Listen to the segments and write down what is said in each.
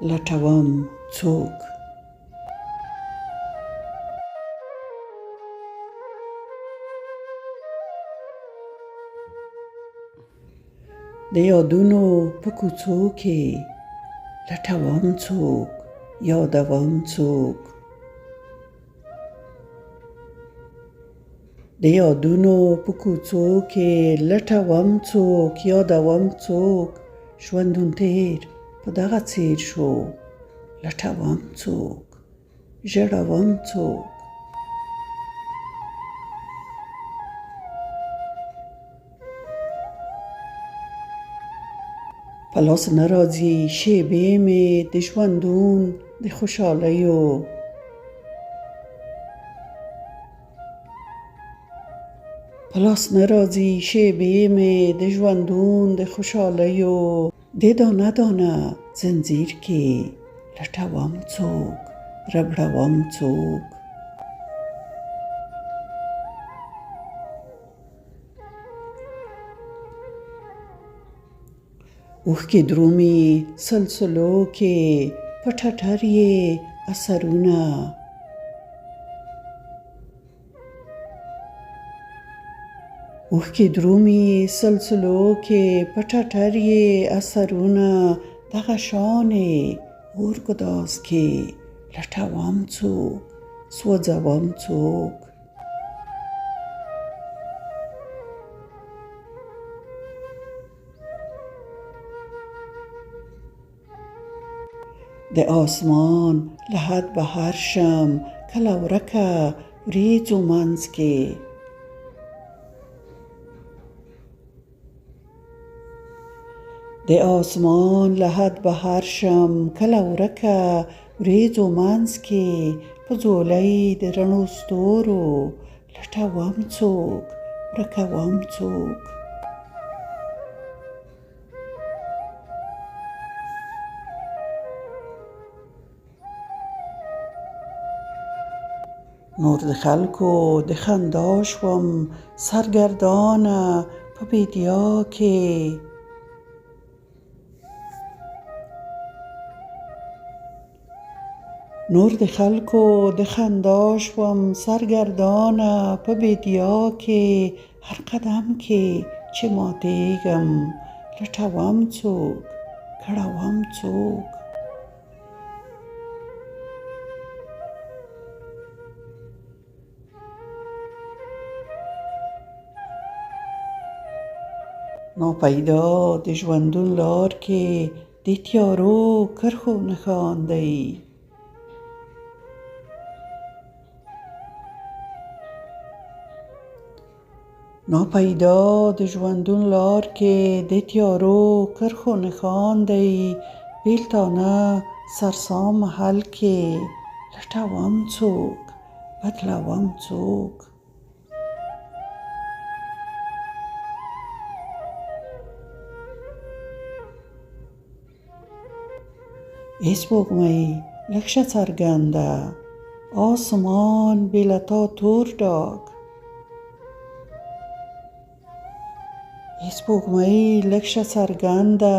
لټوم څوک. د یادونو په کوڅو کې لټوم څوک، یادوم څوک. د یادونو په کوڅو کې لټوم څوک، یادوم څوک. ژوندون تیر په دغه څیر شو، لټوم څوک، ژړوم څوک. په لاس نه راځي شیبې مې د ژوندون د خوشحالیو. په لاس نه راځي شیبې مې د ژوندون د خوشحالیو. د دانه دانه زنځیر کې لټوم څوک، ربړوم څوک. اوښکې درومي سلسلو کې په ټټر یې اثرونه. اوښکې درومي سلسلو کې په ټټر یې اثرونه. دغه شانې اور ګداز کې لټوم څوک، سوځوم څوک. د آسمان له حد بهر شم کله ورکه وریځو منځ کې. د آسمان له حد بهر شم کله ورکه وریځو منځ کې. په ځولۍ د رڼو ستورو لټوم څوک، ورکوم څوک. نور د خلکو د خندا شوم سرګردانه په بیدیا کې. نور د خلکو د خندا شوم سرګردانه په بیدیا کې. هر قدم کې چې ماتېږم لټوم څوک، کړوم څوک. ناپیدا د ژوندون لار کې د تیارو کرښو نښان دی. ناپیدا د ژوندون لار کې د تیارو کرښو نښان دی. بیلتانه سرسام محل کې لټوم څوک، بدلوم څوک. ای سپوږمۍ لږ شه څرګنده، آسمان بې له تا تور ډاګ. ای سپوږمۍ لږ شه څرګنده،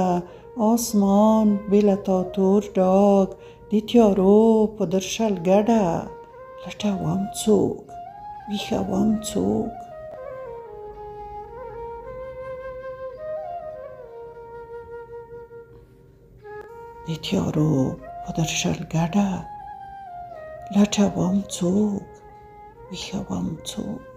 آسمان بې له تا تور ډاګ. د تیارو په درشل ګډه لټوم څوک، ویښوم څوک. د تیارو په درشل ګډه لټوم څوک، ویښوم څوک.